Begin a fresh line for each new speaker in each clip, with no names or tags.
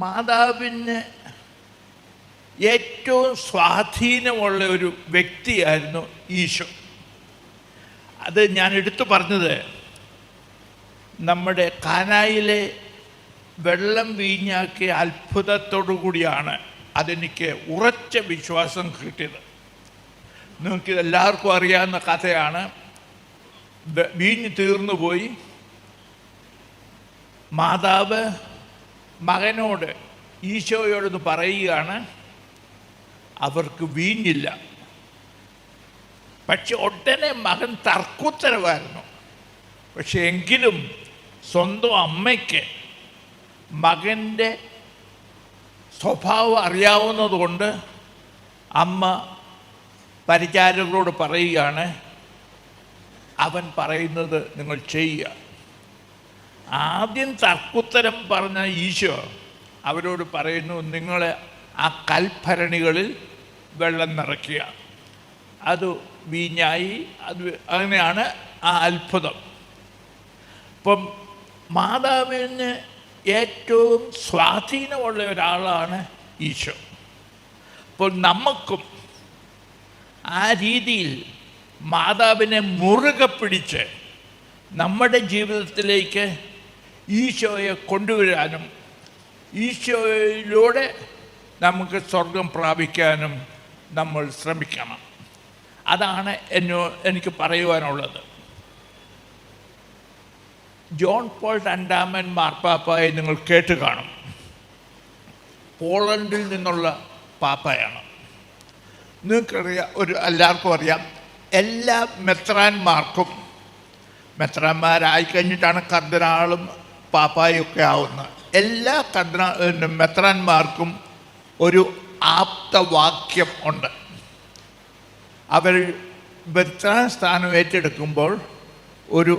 മാതാവിന് ഏറ്റവും സ്വാധീനമുള്ള ഒരു വ്യക്തിയായിരുന്നു ഈശോ. അത് ഞാൻ എടുത്തു പറഞ്ഞത് നമ്മുടെ കാനായിലെ വെള്ളം വീഞ്ഞാക്കിയ അത്ഭുതത്തോടു കൂടിയാണ് അതെനിക്ക് ഉറച്ച വിശ്വാസം കിട്ടിയത്. നിങ്ങൾക്കിത് എല്ലാവർക്കും അറിയാവുന്ന കഥയാണ്. വീഞ്ഞ് തീർന്നു പോയി. മാതാവ് മകനോട്, ഈശോയോടൊന്ന് പറയുകയാണ്, അവർക്ക് വീഞ്ഞില്ല. പക്ഷെ ഉടനെ മകൻ തർക്കുത്തരവായിരുന്നു. പക്ഷെ എങ്കിലും സ്വന്തം അമ്മയ്ക്ക് മകൻ്റെ സ്വഭാവം അറിയാവുന്നതുകൊണ്ട് അമ്മ പരിചാരകരോട് പറയുകയാണ്, അവൻ പറയുന്നത് നിങ്ങൾ ചെയ്യുക. ആദ്യം തർക്കുത്തരം പറഞ്ഞ ഈശോ അവരോട് പറയുന്നു, നിങ്ങൾ ആ കൽഭരണികളിൽ വെള്ളം നിറയ്ക്കുക. അത് വീഞ്ഞായി. അങ്ങനെയാണ് ആ അത്ഭുതം. ഇപ്പം മാതാവിന് ഏറ്റവും സ്വാധീനമുള്ള ഒരാളാണ് ഈശോ. അപ്പോൾ നമുക്കും ആ രീതിയിൽ മാതാവിനെ മുറുകെ പിടിച്ച് നമ്മുടെ ജീവിതത്തിലേക്ക് ഈശോയെ കൊണ്ടുവരാനും ഈശോയിലൂടെ നമുക്ക് സ്വർഗം പ്രാപിക്കാനും നമ്മൾ ശ്രമിക്കണം. അതാണ് എനിക്ക് പറയുവാനുള്ളത്. ജോൺ പോൾ രണ്ടാമൻ മാർപ്പാപ്പയെ നിങ്ങൾ കേട്ട് കാണും. പോളണ്ടിൽ നിന്നുള്ള പാപ്പയാണ്. നിങ്ങൾക്കറിയാം, എല്ലാവർക്കും അറിയാം, എല്ലാ മെത്രാന്മാർക്കും, മെത്രാന്മാരായി കഴിഞ്ഞിട്ടാണ് കർദിനാളും പാപ്പായൊക്കെ ആവുന്നത്, എല്ലാ മെത്രാന്മാർക്കും ഒരു ആപ്തവാക്യം ഉണ്ട്. അവർ മെത്രാൻ സ്ഥാനം ഏറ്റെടുക്കുമ്പോൾ ഒരു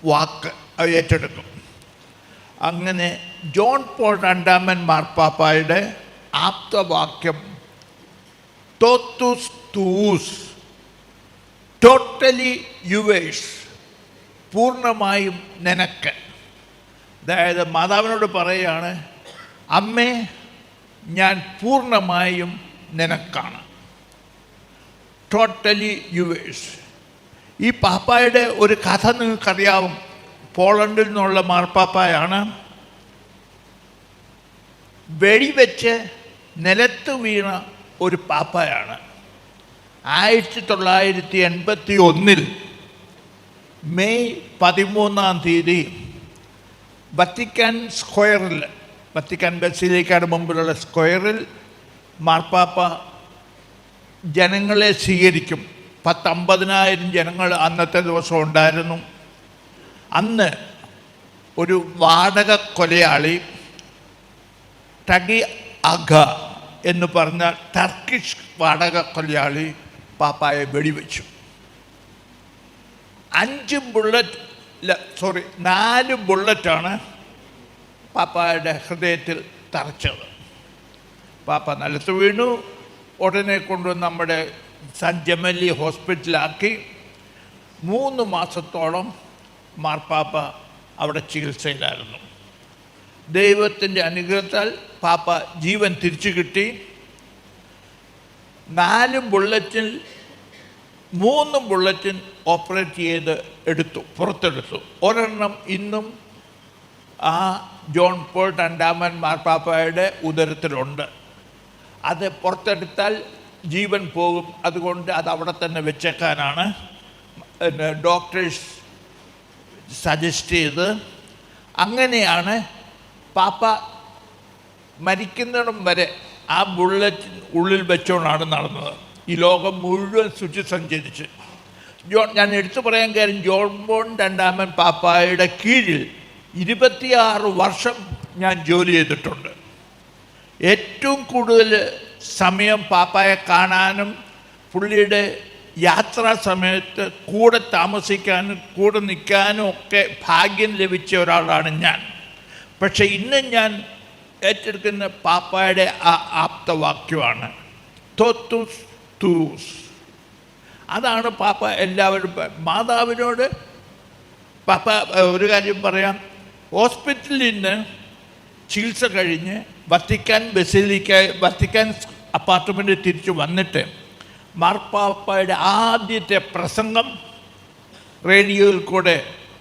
വാക്ക് ഏറ്റെടുക്കും. അങ്ങനെ ജോൺ പോൾ രണ്ടാമൻ മാർപ്പാപ്പായുടെ ആപ്തവാക്യം തോത്തുസ് തൂസ്, ടോട്ടലി യുവേഴ്സ്, പൂർണ്ണമായും നിനക്ക്. അതായത് മാതാവിനോട് പറയുകയാണ്, അമ്മേ ഞാൻ പൂർണ്ണമായും നിനക്കാണ്, ടോട്ടലി യുവേഴ്സ്. ഈ പാപ്പായുടെ ഒരു കഥ നിങ്ങൾക്കറിയാവും. പോളണ്ടിൽ നിന്നുള്ള മാർപ്പാപ്പായാണ്. വെടിവെച്ച് നിലത്ത് വീണ ഒരു പാപ്പായാണ്. 1981 മെയ് 13 വത്തിക്കാൻ സ്ക്വയറിൽ, വത്തിക്കാൻ ബസിലിക്കയുടെ മുമ്പിലുള്ള സ്ക്വയറിൽ മാർപ്പാപ്പ ജനങ്ങളെ സ്വീകരിക്കും. 50,000 ജനങ്ങൾ അന്നത്തെ ദിവസം ഉണ്ടായിരുന്നു. അന്ന് ഒരു വാടക കൊലയാളി ടഗി അഗ എന്ന് പറഞ്ഞ ടർക്കിഷ് വാടക കൊലയാളി പാപ്പായെ വെടിവെച്ചു. 4 ബുള്ളറ്റാണ് പാപ്പായുടെ ഹൃദയത്തിൽ തറച്ചത്. പാപ്പ നിലത്ത് വീണു. ഉടനെ കൊണ്ടുവന്ന് നമ്മുടെ സാൻ ജമലി ഹോസ്പിറ്റലാക്കി. 3 മാസത്തോളം മാർപ്പാപ്പ അവിടെ ചികിത്സയിലായിരുന്നു. ദൈവത്തിൻ്റെ അനുഗ്രഹത്താൽ പാപ്പ ജീവൻ തിരിച്ചു കിട്ടി. 4 ബുള്ളറ്റിൽ 3 ബുള്ളറ്റിൻ ഓപ്പറേറ്റ് ചെയ്ത് പുറത്തെടുത്തു. ഒരെണ്ണം ഇന്നും ആ ജോൺ പോൾ രണ്ടാമൻ മാർപ്പാപ്പയുടെ ഉദരത്തിലുണ്ട്. അത് പുറത്തെടുത്താൽ ജീവൻ പോകും. അതുകൊണ്ട് അത് അവിടെ തന്നെ വെച്ചേക്കാനാണ് ഡോക്ടേഴ്സ് സജസ്റ്റ് ചെയ്ത്. അങ്ങനെയാണ് പാപ്പ മരിക്കുന്നിടം വരെ ആ ബുള്ളറ്റ് ഉള്ളിൽ വെച്ചുകൊണ്ടാണ് നടന്നത്. ഈ ലോകം മുഴുവൻ സഞ്ചരിച്ച്. ഞാൻ എടുത്തു പറയാൻ കാര്യം, ജോൺ പോൾ രണ്ടാമൻ പാപ്പായുടെ കീഴിൽ 26 വർഷം ഞാൻ ജോലി ചെയ്തിട്ടുണ്ട്. ഏറ്റവും കൂടുതൽ സമയം പാപ്പായെ കാണാനും പുള്ളിയുടെ യാത്രാ സമയത്ത് കൂടെ താമസിക്കാനും കൂടെ നിൽക്കാനും ഒക്കെ ഭാഗ്യം ലഭിച്ച ഒരാളാണ് ഞാൻ. പക്ഷെ ഇന്ന് ഞാൻ ഏറ്റെടുക്കുന്ന പാപ്പായുടെ ആ ആപ്തവാക്യമാണ് തോത്തുസ് തൂസ്. അതാണ് പാപ്പ എല്ലാവരും. മാതാവിനോട് പാപ്പ ഒരു കാര്യം പറയാം. ഹോസ്പിറ്റലിൽ നിന്ന് ചികിത്സ കഴിഞ്ഞ് വത്തിക്കാൻ അപ്പാർട്ട്മെൻറ്റിൽ തിരിച്ചു വന്നിട്ട് മാർപ്പാപ്പയുടെ ആദ്യത്തെ പ്രസംഗം റേഡിയോയിൽ കൂടെ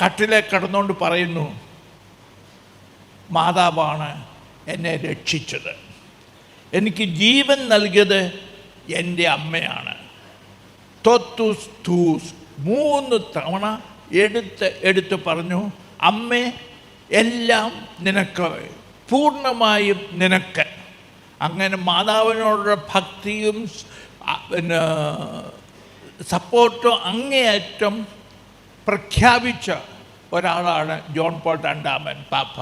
കട്ടിലെ കിടന്നുകൊണ്ട് പറയുന്നു, മാതാവാണ് എന്നെ രക്ഷിച്ചത്, എനിക്ക് ജീവൻ നൽകിയത് എൻ്റെ അമ്മയാണ്. തോത്തൂസ് തൂസ് 3 തവണ എടുത്ത് പറഞ്ഞു, അമ്മേ എല്ലാം നിനക്ക്, പൂർണ്ണമായും നിനക്ക്. അങ്ങനെ മാതാവിനോടുള്ള ഭക്തിയും പിന്നെ സപ്പോർട്ടും അങ്ങേയറ്റം പ്രഖ്യാപിച്ച ഒരാളാണ് ജോൺ പോൾ രണ്ടാമൻ പാപ്പ.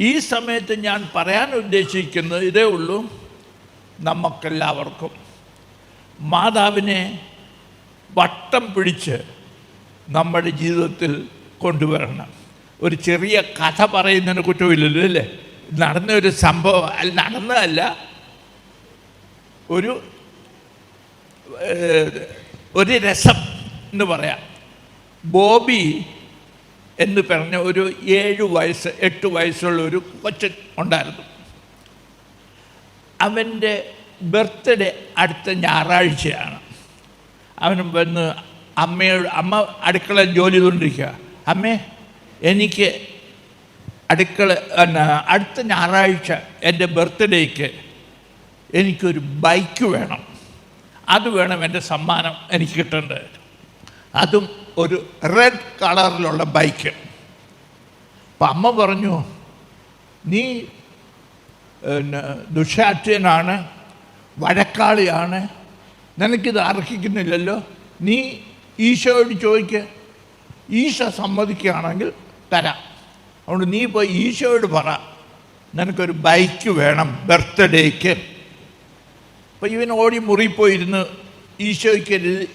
ഈ സമയത്ത് ഞാൻ പറയാൻ ഉദ്ദേശിക്കുന്നത് ഇതേ ഉള്ളൂ, നമുക്കെല്ലാവർക്കും മാതാവിനെ വട്ടം പിടിച്ച് നമ്മുടെ ജീവിതത്തിൽ കൊണ്ടുവരണം. ഒരു ചെറിയ കഥ പറയുന്നതിന് കുറ്റമില്ലല്ലോ അല്ലേ? നടന്ന ഒരു സംഭവം നടന്നതല്ല, ഒരു രസം എന്ന് പറയാം. ബോബി എന്ന് പറഞ്ഞ ഒരു 8 വയസ്സുള്ള ഒരു കൊച്ചൻ ഉണ്ടായിരുന്നു. അവൻ്റെ ബർത്ത്ഡേ അടുത്ത ഞായറാഴ്ചയാണ്. അവൻ വന്ന് അമ്മ അടുക്കള ജോലി ചെയ്തുകൊണ്ടിരിക്കുക. അമ്മേ, എനിക്ക് അടുത്ത ഞായറാഴ്ച എൻ്റെ ബർത്ത്ഡേക്ക് എനിക്കൊരു ബൈക്ക് വേണം, അത് വേണം എൻ്റെ സമ്മാനം എനിക്ക് കിട്ടേണ്ടത്, അതും ഒരു റെഡ് കളറിലുള്ള ബൈക്ക്. അപ്പം അമ്മ പറഞ്ഞു, നീ ദുശാഠ്യനാണ്, വഴക്കാളിയാണ്, നിനക്കിത് അർഹിക്കുന്നില്ലല്ലോ, നീ ഈശോയോട് ചോദിക്കുക, ഈശോ സമ്മതിക്കുകയാണെങ്കിൽ തരാം. അതുകൊണ്ട് നീ പോയി ഈശോയോട് പറ, നിനക്കൊരു ബൈക്ക് വേണം ബർത്ത്ഡേക്ക്. അപ്പോൾ ഇവൻ ഓടി മുറി പോയിരുന്ന് ഈശോയ്ക്ക്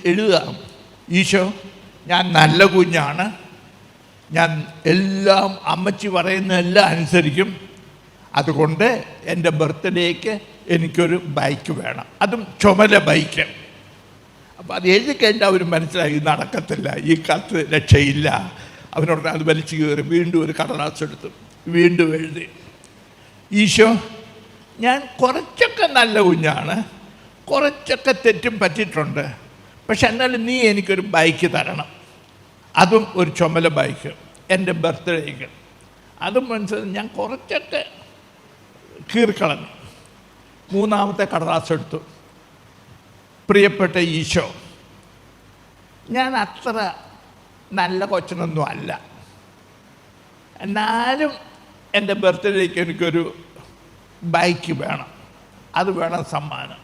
എഴുതുക, ഈശോ, ഞാൻ നല്ല കുഞ്ഞാണ്, ഞാൻ എല്ലാം അമ്മച്ചി പറയുന്നതെല്ലാം അനുസരിക്കും, അതുകൊണ്ട് എൻ്റെ ബർത്ത്ഡേക്ക് എനിക്കൊരു ബൈക്ക് വേണം, അതും ചുമല ബൈക്ക്. അപ്പോൾ അത് എഴുതി കഴിഞ്ഞാൽ അവർ മനസ്സിലായി നടക്കത്തില്ല, ഈ കത്ത് രക്ഷയില്ല. അവനോട് അത് വലിച്ചു കയറി വീണ്ടും ഒരു കടലാസ് എടുത്തു വീണ്ടും എഴുതി, ഈശോ, ഞാൻ കുറച്ചൊക്കെ നല്ല കുഞ്ഞാണ്, കുറച്ചൊക്കെ തെറ്റും പറ്റിയിട്ടുണ്ട്, പക്ഷെ എന്നാലും നീ എനിക്കൊരു ബൈക്ക് തരണം, അതും ഒരു ചുമല ബൈക്ക് എൻ്റെ ബർത്ത്ഡേക്ക്. അതും മനസ്സിലായി ഞാൻ കുറച്ചൊക്കെ കീറിക്കളഞ്ഞു. 3-ാമത്തെ കടലാസ് എടുത്തു, പ്രിയപ്പെട്ട ഈശോ, ഞാൻ അത്ര നല്ല കൊച്ചനൊന്നും അല്ല, എന്നാലും എൻ്റെ ബർത്ത്ഡേക്ക് എനിക്കൊരു ബൈക്ക് വേണം, അത് വേണം സമ്മാനം.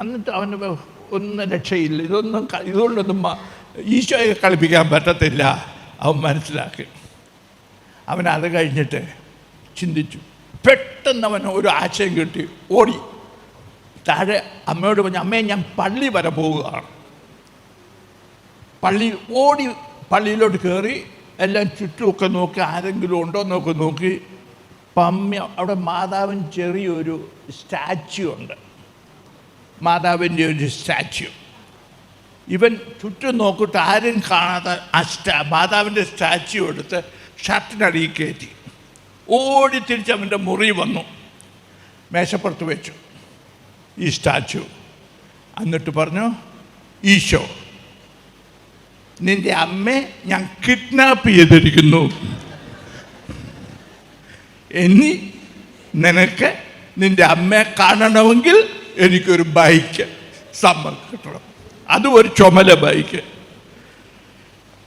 എന്നിട്ട് അവന് ഒന്നും രക്ഷയില്ല, ഇതുകൊണ്ടൊന്നും ഈശോയെ കളിപ്പിക്കാൻ പറ്റത്തില്ല. അവൻ മനസ്സിലാക്കി. അവനത് കഴിഞ്ഞിട്ട് ചിന്തിച്ചു. പെട്ടെന്ന് അവന് ഒരു ആശയം കിട്ടി. ഓടി താഴെ അമ്മയോട് പറഞ്ഞു, അമ്മയെ ഞാൻ പള്ളി വരെ പോവുകയാണ്. പള്ളിയിലോട്ട് കയറി എല്ലാം ചുറ്റുമൊക്കെ നോക്കി, ആരെങ്കിലും ഉണ്ടോ എന്നൊക്കെ നോക്കി. പമ്മ അവിടെ മാതാവിന് ചെറിയൊരു സ്റ്റാച്യു ഉണ്ട്, മാതാവിൻ്റെ ഒരു സ്റ്റാച്യു. ഇവൻ ചുറ്റും നോക്കിയിട്ട് ആരും കാണാതെ മാതാവിൻ്റെ സ്റ്റാച്യു എടുത്ത് ഷർട്ടിനടിയിൽ കയറ്റി ഓടി തിരിച്ച് അവൻ്റെ മുറി വന്നു, മേശപ്പുറത്ത് വെച്ചു ഈ സ്റ്റാച്യു. എന്നിട്ട് പറഞ്ഞു, ഈശോ, നിൻ്റെ അമ്മയെ ഞാൻ കിഡ്നാപ്പ് ചെയ്തിരിക്കുന്നു, ഇനി നിനക്ക് നിൻ്റെ അമ്മയെ കാണണമെങ്കിൽ എനിക്കൊരു ബൈക്ക് സമ്മതിക്കണം, അതും ഒരു ചുമല ബൈക്ക്.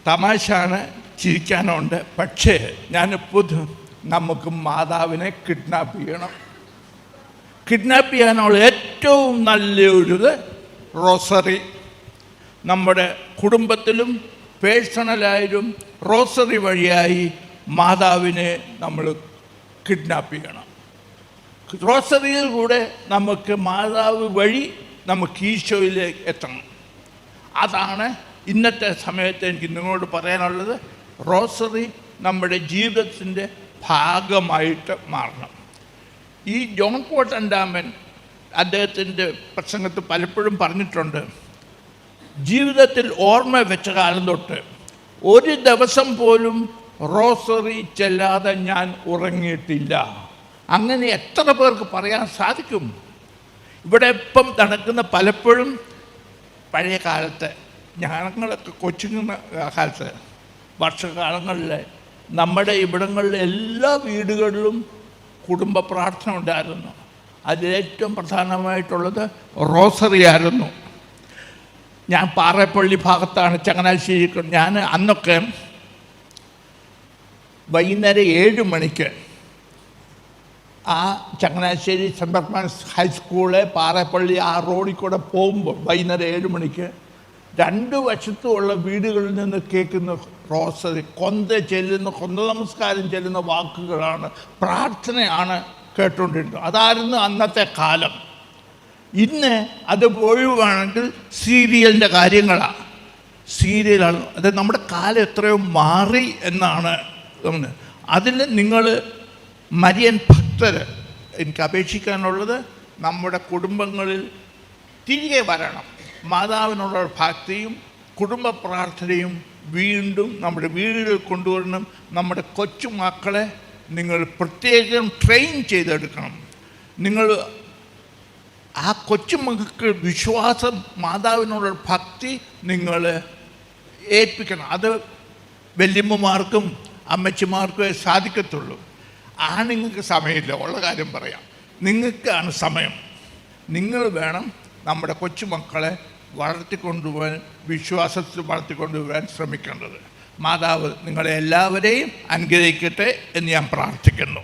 തമാശയാണ്, ചിരിക്കാനുണ്ട്. പക്ഷേ നമുക്ക് മാതാവിനെ കിഡ്നാപ്പ് ചെയ്യണം. കിഡ്നാപ്പ് ചെയ്യാനുള്ള ഏറ്റവും നല്ലൊരു റോസറി. നമ്മുടെ കുടുംബത്തിലും പേഴ്സണലായാലും റോസറി വഴിയായി മാതാവിനെ നമ്മൾ കിഡ്നാപ്പ് ചെയ്യണം. റോസറിയിൽ കൂടെ നമുക്ക് മാതാവ് വഴി നമുക്ക് ഈശോയിലേക്ക് എത്തണം. അതാണ് ഇന്നത്തെ സമയത്ത് എനിക്ക് നിങ്ങളോട് പറയാനുള്ളത്. റോസറി നമ്മുടെ ജീവിതത്തിൻ്റെ ഭാഗമായിട്ട് മാറണം. ഈ ജോൺ പോൾ രണ്ടാമൻ അദ്ദേഹത്തിൻ്റെ പ്രസംഗത്തിൽ പലപ്പോഴും പറഞ്ഞിട്ടുണ്ട്, ജീവിതത്തിൽ ഓർമ്മ വെച്ച കാലം തൊട്ട് ഒരു ദിവസം പോലും റോസറി ചെല്ലാതെ ഞാൻ ഉറങ്ങിയിട്ടില്ല. അങ്ങനെ എത്ര പേർക്ക് പറയാൻ സാധിക്കും? ഇവിടെ ഇപ്പം നടക്കുന്ന പലപ്പോഴും പഴയ കാലത്ത് ഞങ്ങളൊക്കെ കൊച്ചുങ്ങുന്ന കാലത്ത് വർഷകാലങ്ങളിൽ നമ്മുടെ ഇവിടങ്ങളിലെ എല്ലാ വീടുകളിലും കുടുംബ പ്രാർത്ഥന ഉണ്ടായിരുന്നു. അതിലേറ്റവും പ്രധാനമായിട്ടുള്ളത് റോസറി ആയിരുന്നു. ഞാൻ പാറേപ്പള്ളി ഭാഗത്താണ്, ചങ്ങനാശ്ശേരി. ഞാൻ അന്നൊക്കെ വൈകുന്നേരം 7 മണിക്ക് ആ ചങ്ങനാശ്ശേരി സെൻറ്റ് ബർട്ട്മാൻസ് ഹൈസ്കൂള് പാറേപ്പള്ളി ആ റോഡിൽ കൂടെ പോകുമ്പോൾ വൈകുന്നേരം 7 മണിക്ക് 2 വശത്തുമുള്ള വീടുകളിൽ നിന്ന് കേൾക്കുന്ന റോസറി, കൊന്ത നമസ്കാരം ചെല്ലുന്ന വാക്കുകളാണ്, പ്രാർത്ഥനയാണ് കേട്ടുകൊണ്ടിരുന്നത്. അതായിരുന്നു അന്നത്തെ കാലം. ഇന്ന് അത് ഒഴിവാണെങ്കിൽ സീരിയലിൻ്റെ കാര്യങ്ങളാണ്, സീരിയലാണ്. അത് നമ്മുടെ കാലം എത്രയോ മാറി എന്നാണ്. അതിൽ നിങ്ങൾ മരിയൻ ഭക്തർ, എനിക്ക് അപേക്ഷിക്കാനുള്ളത് നമ്മുടെ കുടുംബങ്ങളിൽ തിരികെ വരണം. മാതാവിനുള്ള ഭക്തിയും കുടുംബ പ്രാർത്ഥനയും വീണ്ടും നമ്മുടെ വീടുകളിൽ കൊണ്ടുവരണം. നമ്മുടെ കൊച്ചുമക്കളെ നിങ്ങൾ പ്രത്യേകം ട്രെയിൻ ചെയ്തെടുക്കണം. നിങ്ങൾ ആ കൊച്ചുമക്കൾക്ക് വിശ്വാസം, മാതാവിനുള്ള ഭക്തി നിങ്ങൾ ഏൽപ്പിക്കണം. അത് വല്യമ്മമാർക്കും അമ്മച്ചിമാർക്കേ സാധിക്കത്തുള്ളൂ. ആണുങ്ങൾക്ക് സമയമില്ല, ഉള്ള കാര്യം പറയാം. നിങ്ങൾക്കാണ് സമയം. നിങ്ങൾ വേണം നമ്മുടെ കൊച്ചുമക്കളെ വളർത്തിക്കൊണ്ടുപോകാൻ, വിശ്വാസത്തിൽ വളർത്തിക്കൊണ്ടുപോകാൻ ശ്രമിക്കേണ്ടത്. മാതാവ് നിങ്ങളെ എല്ലാവരെയും അനുഗ്രഹിക്കട്ടെ എന്ന് ഞാൻ പ്രാർത്ഥിക്കുന്നു.